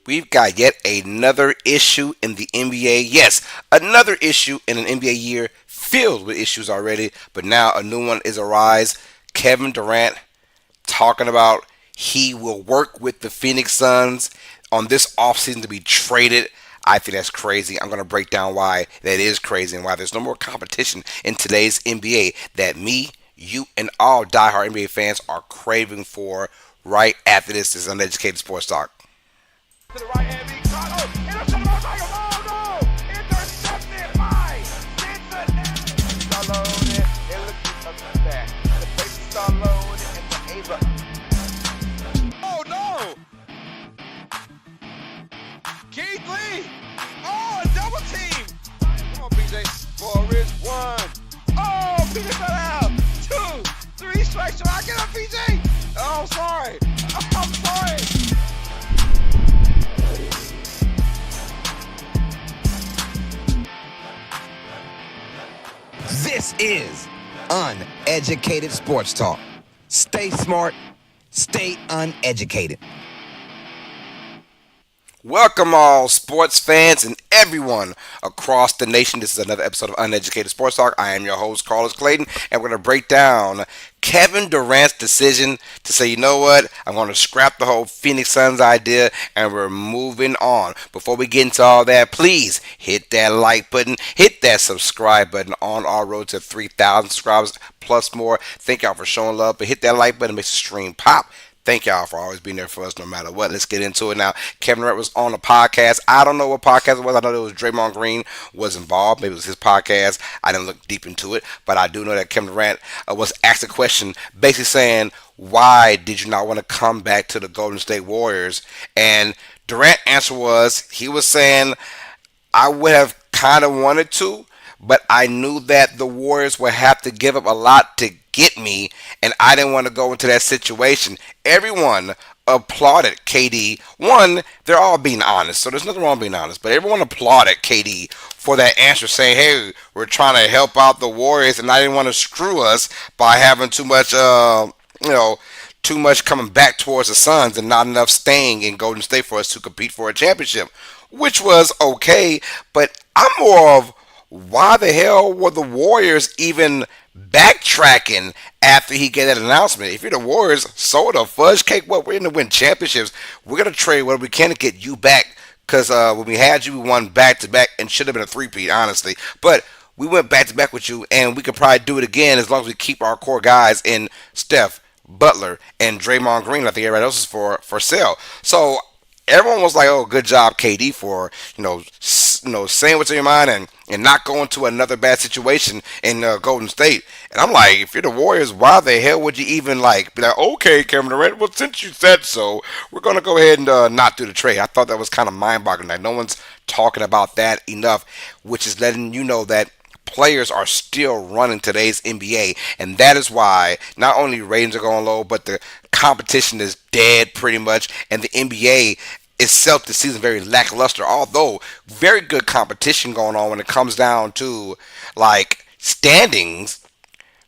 We've got yet another issue in the NBA. Yes, another issue in an NBA year filled with issues already, but now a new one is arise. Kevin Durant talking about he will work with the Phoenix Suns on this offseason to be traded. I think that's crazy. I'm going to break down why that is crazy and why there's no more competition in today's NBA that me, you, and all diehard NBA fans are craving for right after this. This is Uneducated Sports Talk. To the right hand, being caught. Oh, intercepted by Tiger. Oh, no! Intercepted by Cincinnati. Stallone, it looks like that. The baby Stallone and the Ava. Oh, no! Keith Lee. Oh, a double team. Come on, PJ. Forrest, one. Oh, PJ fell out. 2, 3 strikes. Should I get up, PJ? Oh, sorry. I'm sorry. This is Uneducated Sports Talk. Stay smart, stay uneducated. Welcome all sports fans and everyone across the nation. This is another episode of Uneducated Sports Talk. I am your host, Carlos Clayton, and we're going to break down Kevin Durant's decision to say, you know what, I'm going to scrap the whole Phoenix Suns idea and we're moving on. Before we get into all that, please hit that like button, hit that subscribe button on our road to 3,000 subscribers plus more. Thank y'all for showing love, but hit that like button, makes the stream pop. Thank y'all for always being there for us no matter what. Let's get into it now. Kevin Durant was on a podcast. I don't know what podcast it was. I know it was Draymond Green was involved. Maybe it was his podcast. I didn't look deep into it. But I do know that Kevin Durant was asked a question basically saying, why did you not want to come back to the Golden State Warriors? And Durant's answer was, he was saying, I would have kind of wanted to, but I knew that the Warriors would have to give up a lot to get me, and I didn't want to go into that situation. Everyone applauded KD. One, they're all being honest, so there's nothing wrong being honest, but everyone applauded KD for that answer, saying, hey, we're trying to help out the Warriors, and I didn't want to screw us by having too much, too much coming back towards the Suns and not enough staying in Golden State for us to compete for a championship, which was okay, but I'm more of, why the hell were the Warriors even backtracking after he gave that announcement? If you're the Warriors, so the fudge cake, what, we're going to win championships. We're going to trade what we can to get you back, because when we had you, we won back-to-back and should have been a three-peat, honestly. But we went back-to-back with you, and we could probably do it again as long as we keep our core guys in Steph, Butler, and Draymond Green. I think everybody else is for sale. So everyone was like, "Oh, good job, KD, for saying what's in your mind and not going to another bad situation in Golden State." And I'm like, if you're the Warriors, why the hell would you even be like, okay, Kevin Durant, well, since you said so, we're gonna go ahead and not do the trade. I thought that was kind of mind-boggling. Like, no one's talking about that enough, which is letting you know that players are still running today's NBA, and that is why not only ratings are going low, but the competition is dead pretty much, and the NBA itself this season very lackluster, although very good competition going on when it comes down to standings.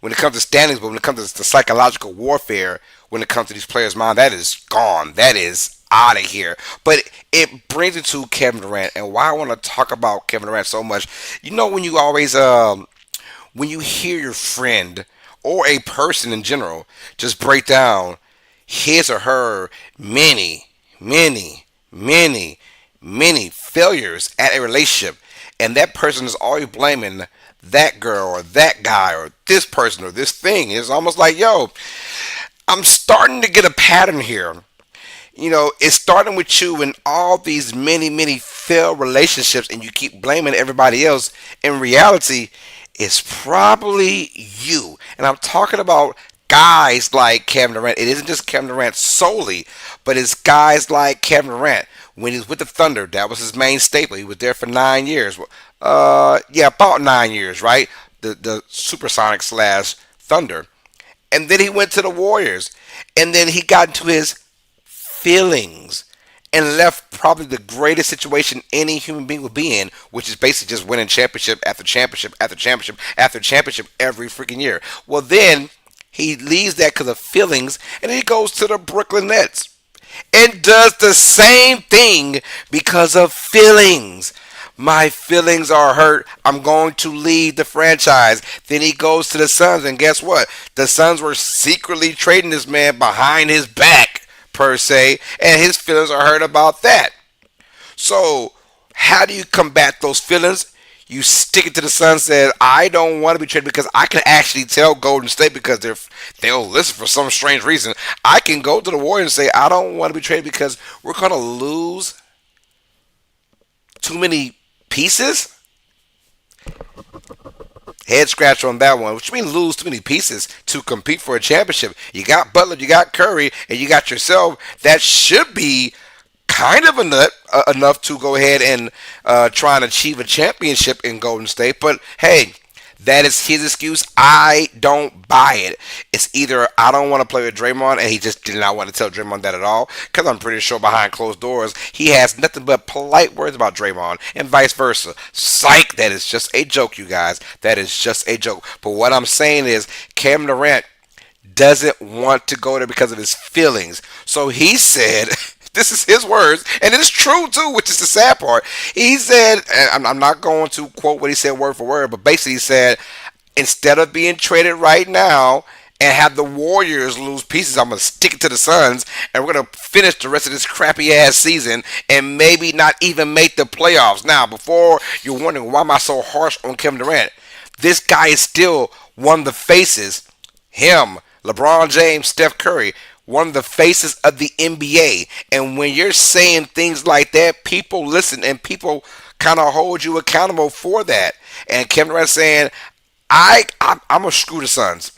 When it comes to standings, but when it comes to the psychological warfare, when it comes to these players' mind, that is gone. That is out of here. But it brings it to Kevin Durant, and why I want to talk about Kevin Durant so much. You know, when you always when you hear your friend or a person in general just break down his or her many, many, many, many failures at a relationship, and that person is always blaming that girl or that guy or this person or this thing, it's almost like, yo, I'm starting to get a pattern here. You know, it's starting with you in all these many, many failed relationships, and you keep blaming everybody else. In reality, it's probably you. And I'm talking about guys like Kevin Durant. It isn't just Kevin Durant solely, but it's guys like Kevin Durant. When he was with the Thunder, that was his main staple. He was there for 9 years. About 9 years, right? The Supersonic / Thunder. And then he went to the Warriors. And then he got into his feelings and left probably the greatest situation any human being would be in, which is basically just winning championship after championship after championship after championship every freaking year. Well, then he leaves that because of feelings, and then he goes to the Brooklyn Nets. and does the same thing because of feelings. My feelings are hurt. I'm going to leave the franchise. Then he goes to the Suns, and guess what? The Suns were secretly trading this man behind his back, per se, and his feelings are hurt about that. So, how do you combat those feelings? You stick it to the sun. Said I don't want to be traded because I can actually tell Golden State because they'll listen for some strange reason. I can go to the Warriors and say I don't want to be traded because we're gonna lose too many pieces. Head scratch on that one. Which means lose too many pieces to compete for a championship. You got Butler, you got Curry, and you got yourself. That should be kind of enough to go ahead and try and achieve a championship in Golden State. But hey, that is his excuse. I don't buy it. It's either I don't want to play with Draymond, and he just did not want to tell Draymond that at all, because I'm pretty sure behind closed doors he has nothing but polite words about Draymond, and vice versa. Psych, that is just a joke, you guys. That is just a joke. But what I'm saying is, Cam Durant doesn't want to go there because of his feelings. So he said, this is his words, and it is true too, which is the sad part. He said, and I'm not going to quote what he said word for word, but basically he said, instead of being traded right now and have the Warriors lose pieces, I'm going to stick it to the Suns, and we're going to finish the rest of this crappy ass season and maybe not even make the playoffs. Now, before you're wondering why am I so harsh on Kevin Durant, this guy is still one of the faces, him, LeBron James, Steph Curry, one of the faces of the NBA. And when you're saying things like that, people listen and people kind of hold you accountable for that. And Kevin Durant saying, I'm going to screw the Suns.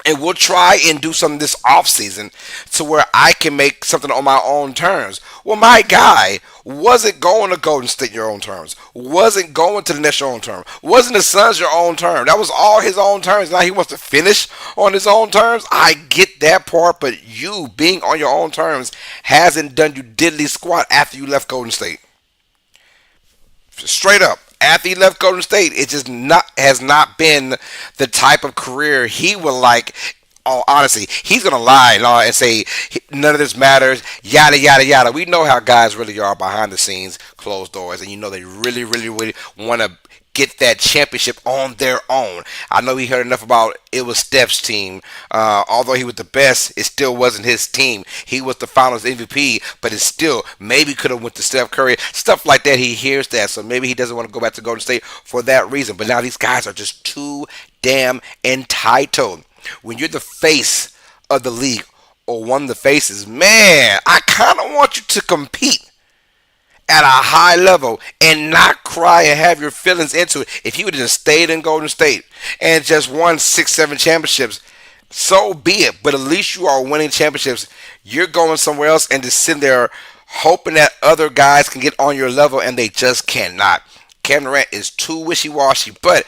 And we'll try and do something this offseason to where I can make something on my own terms. Well, my guy wasn't going to Golden State your own terms. Wasn't going to the Nets your own term. Wasn't the Suns your own term. That was all his own terms. Now he wants to finish on his own terms. I get that part, but you being on your own terms hasn't done you diddly squat after you left Golden State. Straight up. After he left Golden State, it just not has not been the type of career he would like. Oh, honestly, he's gonna lie and say none of this matters. Yada yada yada. We know how guys really are behind the scenes, closed doors, and you know they really, really, really want to get that championship on their own. I know he heard enough about it was Steph's team. Although he was the best, it still wasn't his team. He was the Finals MVP, but it still maybe could have went to Steph Curry. Stuff like that. He hears that, so maybe he doesn't want to go back to Golden State for that reason. But now these guys are just too damn entitled. When you're the face of the league or one of the faces, man, I kind of want you to compete at a high level and not cry and have your feelings into it. If you would have just stayed in Golden State and just won 6, 7 championships, so be it. But at least you are winning championships. You're going somewhere else and just sitting there hoping that other guys can get on your level, and they just cannot. Kevin Durant is too wishy-washy, but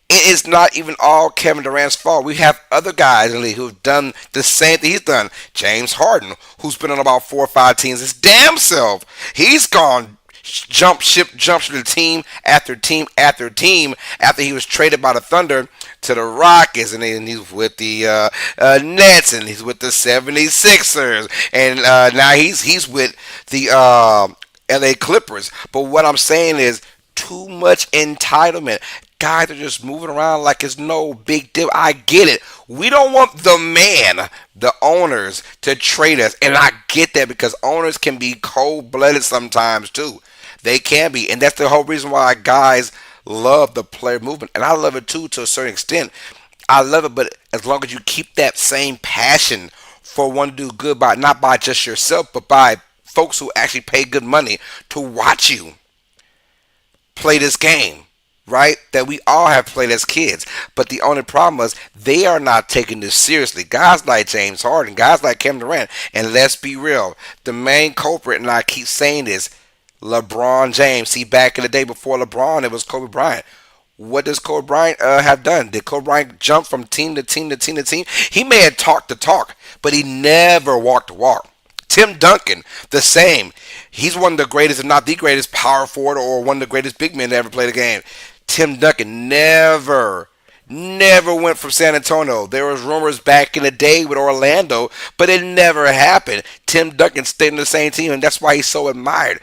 it is not even all Kevin Durant's fault. We have other guys in the league who've done the same thing he's done. James Harden, who's been on about 4 or 5 teams his damn self. He's gone jump ship to team after team after team after he was traded by the Thunder to the Rockets, and then he's with the Nets, and he's with the 76ers, and now he's with the LA Clippers. But what I'm saying is too much entitlement. Guys are just moving around like it's no big deal. I get it. We don't want the man, the owners, to trade us. And I get that because owners can be cold-blooded sometimes too. They can be. And that's the whole reason why guys love the player movement. And I love it too to a certain extent. I love it, but as long as you keep that same passion for wanting to do good by not by just yourself, but by folks who actually pay good money to watch you play this game, right? That we all have played as kids. But the only problem is they are not taking this seriously. Guys like James Harden, guys like Kevin Durant, and let's be real, the main culprit, and I keep saying this, LeBron James. See, back in the day before LeBron, it was Kobe Bryant. What does Kobe Bryant have done? Did Kobe Bryant jump from team to team to team to team? He may have talked the talk, but he never walked the walk. Tim Duncan, the same. He's one of the greatest, if not the greatest, power forward or one of the greatest big men to ever play the game. Tim Duncan never never went from San Antonio. There was rumors back in the day with Orlando, but it never happened. Tim Duncan stayed in the same team, and that's why he's so admired.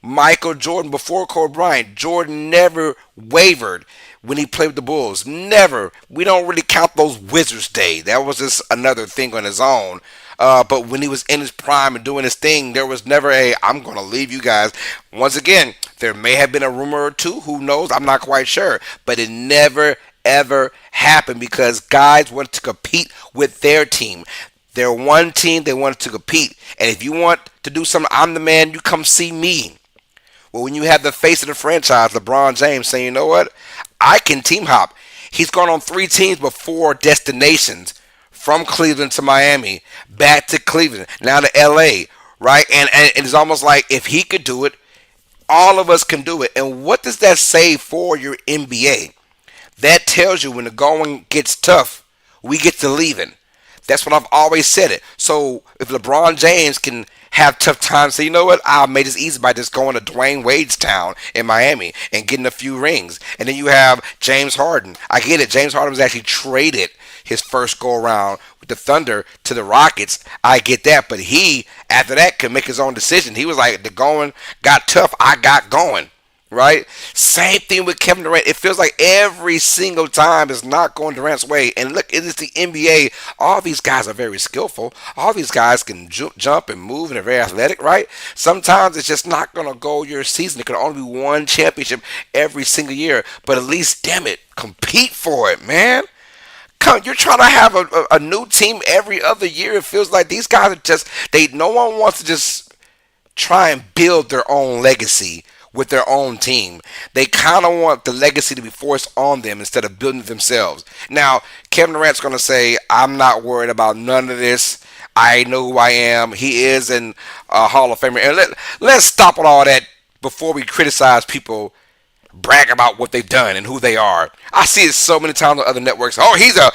Michael Jordan before Kobe Bryant, Jordan never wavered when he played with the Bulls. Never. We don't really count those Wizards days. That was just another thing on his own. But when he was in his prime and doing his thing, there was never a I'm going to leave you guys. Once again, there may have been a rumor or two. Who knows? I'm not quite sure. But it never, ever happened because guys wanted to compete with their team. They're one team. They wanted to compete. And if you want to do something, I'm the man. You come see me. Well, when you have the face of the franchise, LeBron James, saying, you know what? I can team hop. He's gone on 3 teams before destinations from Cleveland to Miami, back to Cleveland, now to LA, right? And it's almost like if he could do it, all of us can do it. And what does that say for your NBA? That tells you when the going gets tough, we get to leaving. That's what I've always said it. So if LeBron James can have tough times, say, you know what, I'll make this easy by just going to Dwayne Wade's town in Miami and getting a few rings. And then you have James Harden. I get it. James Harden was actually traded his first go around with the Thunder to the Rockets. I get that. But he, after that, could make his own decision. He was like, the going got tough. I got going. Right? Same thing with Kevin Durant. It feels like every single time is not going Durant's way. And look, it is the NBA. All these guys are very skillful. All these guys can jump and move and are very athletic, right? Sometimes it's just not going to go your season. It can only be one championship every single year. But at least, damn it, compete for it, man. Come, you're trying to have a new team every other year. It feels like these guys are just, no one wants to just try and build their own legacy with their own team. They kind of want the legacy to be forced on them instead of building it themselves. Now, Kevin Durant's going to say, I'm not worried about none of this. I know who I am. He is an Hall of Famer. And let's stop with all that before we criticize people brag about what they've done and who they are. I see it so many times on other networks. Oh, he's a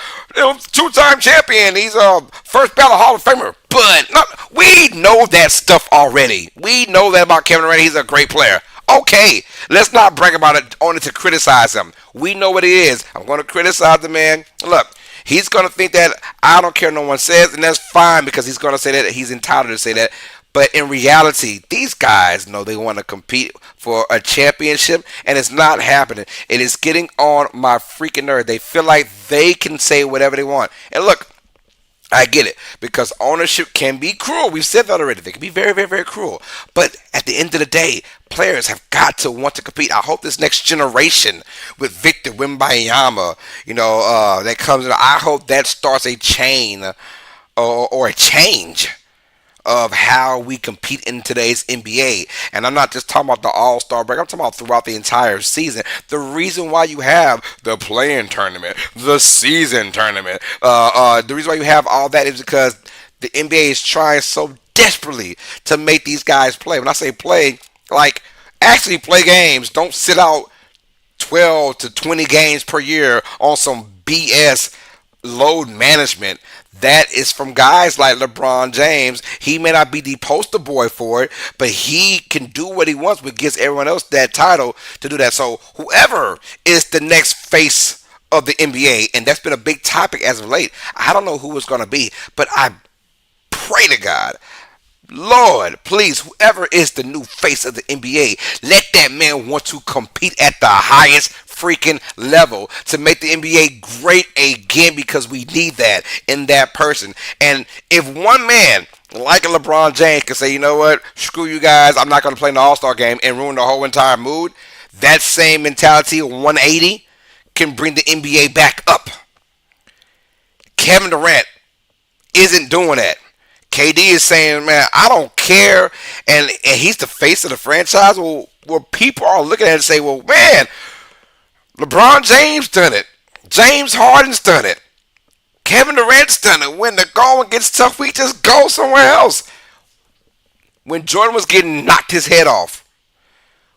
two-time champion. He's a first ballot Hall of Famer. But we know that stuff already. We know that about Kevin Durant. He's a great player. Okay, let's not brag about it only to criticize him. We know what it is. I'm going to criticize the man. Look, he's going to think that I don't care what no one says, and that's fine because he's going to say that. He's entitled to say that. But in reality, these guys know they want to compete for a championship, and it's not happening. It is getting on my freaking nerve. They feel like they can say whatever they want. And look, I get it because ownership can be cruel. We've said that already. They can be very, very, very cruel. But at the end of the day, players have got to want to compete. I hope this next generation with Victor Wembanyama, that comes in. I hope that starts a chain or a change of how we compete in today's NBA. And I'm not just talking about the All-Star break. I'm talking about throughout the entire season. The reason why you have the play-in tournament, the season tournament, the reason why you have all that is because the NBA is trying so desperately to make these guys play. When I say play, like actually play games. Don't sit out 12 to 20 games per year on some BS load management. That is from guys like LeBron James. He may not be the poster boy for it, but he can do what he wants, but gives everyone else that title to do that. So whoever is the next face of the NBA, and that's been a big topic as of late, I don't know who it's going to be, but I pray to God, Lord, please, whoever is the new face of the NBA, let that man want to compete at the highest freaking level to make the NBA great again because we need that in that person. And if one man like a LeBron James can say, you know what, screw you guys, I'm not going to play in the All-Star game and ruin the whole entire mood, that same mentality of 180 can bring the NBA back up. Kevin Durant isn't doing that. KD is saying, man, I don't care, and he's the face of the franchise. Well, people are looking at it and say, well, man, LeBron James done it. James Harden's done it. Kevin Durant's done it. When the going gets tough, we just go somewhere else. When Jordan was getting knocked his head off,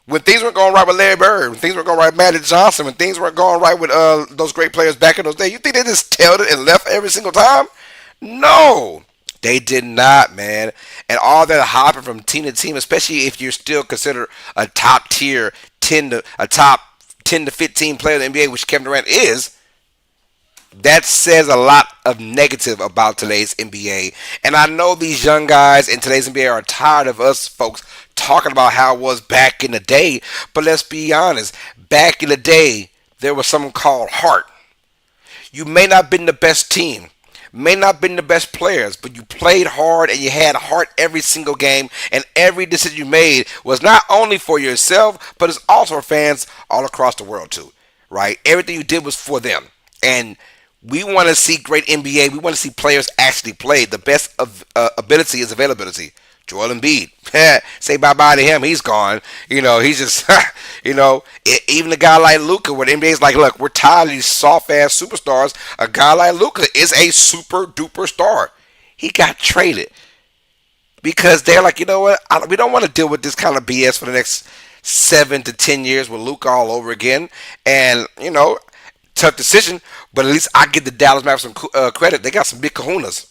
when things weren't going right with Larry Bird, when things weren't going right with Magic Johnson, when things weren't going right with those great players back in those days, you think they just tailed it and left every single time? No. They did not, man. And all that hopping from team to team, especially if you're still considered a top tier 10 to 15 player in the NBA, which Kevin Durant is, That says a lot of negative about today's NBA. And I know these young guys in today's NBA are tired of us folks talking about how it was back in the day. But let's be honest. Back in the day, there was something called heart. You may not have been the best team, may not have been the best players, but you played hard and you had heart every single game, and every decision you made was not only for yourself, but it's also for fans all across the world too. Right? Everything you did was for them. And we want to see great NBA. We want to see players actually play. The best of ability is availability. Joel Embiid. Say bye bye to him. He's gone. He's just, even a guy like Luca, where the NBA's like, look, we're tired of these soft ass superstars. A guy like Luca is a super duper star. He got traded because they're like, you know what? We don't want to deal with this kind of BS for the next 7 to 10 years with Luca all over again. And, tough decision, but at least I give the Dallas Mavericks some credit. They got some big kahunas,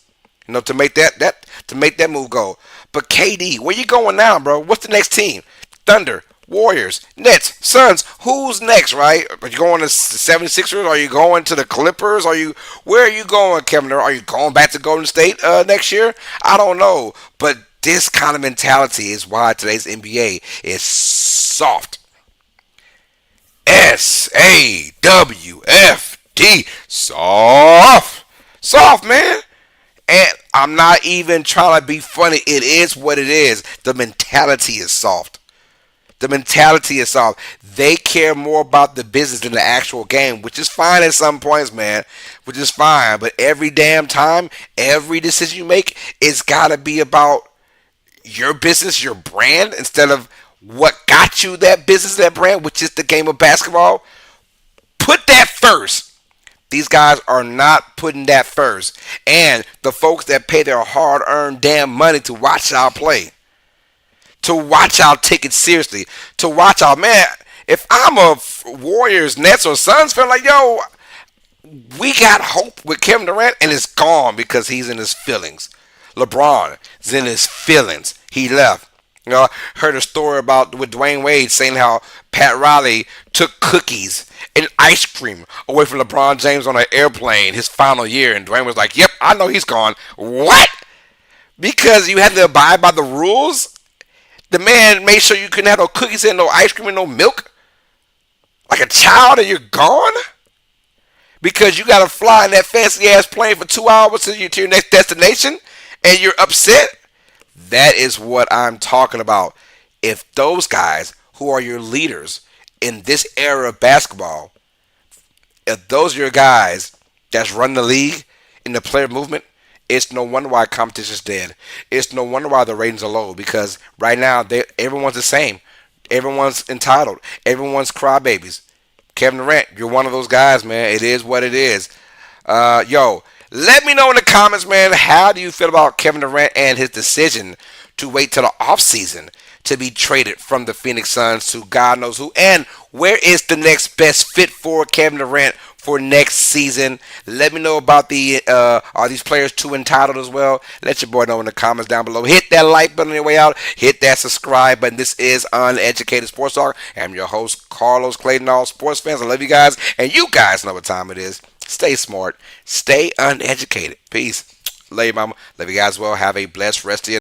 to make that move go. But KD, where you going now, bro? What's the next team? Thunder, Warriors, Nets, Suns. Who's next, right? Are you going to the 76ers? Are you going to the Clippers? Where are you going, Kevin? Are you going back to Golden State next year? I don't know. But this kind of mentality is why today's NBA is soft. SAWFD. Soft. Soft, man. And I'm not even trying to be funny. It is what it is. The mentality is soft. The mentality is soft. They care more about the business than the actual game, which is fine at some points, man. Which is fine. But every damn time, every decision you make, it's got to be about your business, your brand, instead of what got you that business, that brand, which is the game of basketball. Put that first. These guys are not putting that first. And the folks that pay their hard-earned damn money to watch y'all play, to watch y'all take it seriously, to watch y'all, man, if I'm a Warriors, Nets, or Suns fan, like, yo, we got hope with Kevin Durant, and it's gone because he's in his feelings. LeBron is in his feelings. He left. I heard a story about with Dwayne Wade saying how Pat Riley took cookies and ice cream away from LeBron James on an airplane his final year, and Dwayne was like, "Yep, I know he's gone." What? Because you had to abide by the rules? The man made sure you couldn't have no cookies and no ice cream and no milk, like a child, and you're gone because you got to fly in that fancy ass plane for 2 hours to your next destination, and you're upset. That is what I'm talking about. If those guys who are your leaders in this era of basketball, if those are your guys that's run the league in the player movement, it's no wonder why competition's dead. It's no wonder why the ratings are low, because right now everyone's the same. Everyone's entitled. Everyone's crybabies. Kevin Durant, you're one of those guys, man. It is what it is. Let me know in the comments, man, how do you feel about Kevin Durant and his decision to wait till the offseason to be traded from the Phoenix Suns to God knows who? And where is the next best fit for Kevin Durant for next season? Let me know about are these players too entitled as well? Let your boy know in the comments down below. Hit that like button on your way out. Hit that subscribe button. This is Uneducated Sports Talk. I'm your host, Carlos Clayton. All sports fans, I love you guys. And you guys know what time it is. Stay smart. Stay uneducated. Peace. Love you, mama. Love you guys well. Have a blessed rest of your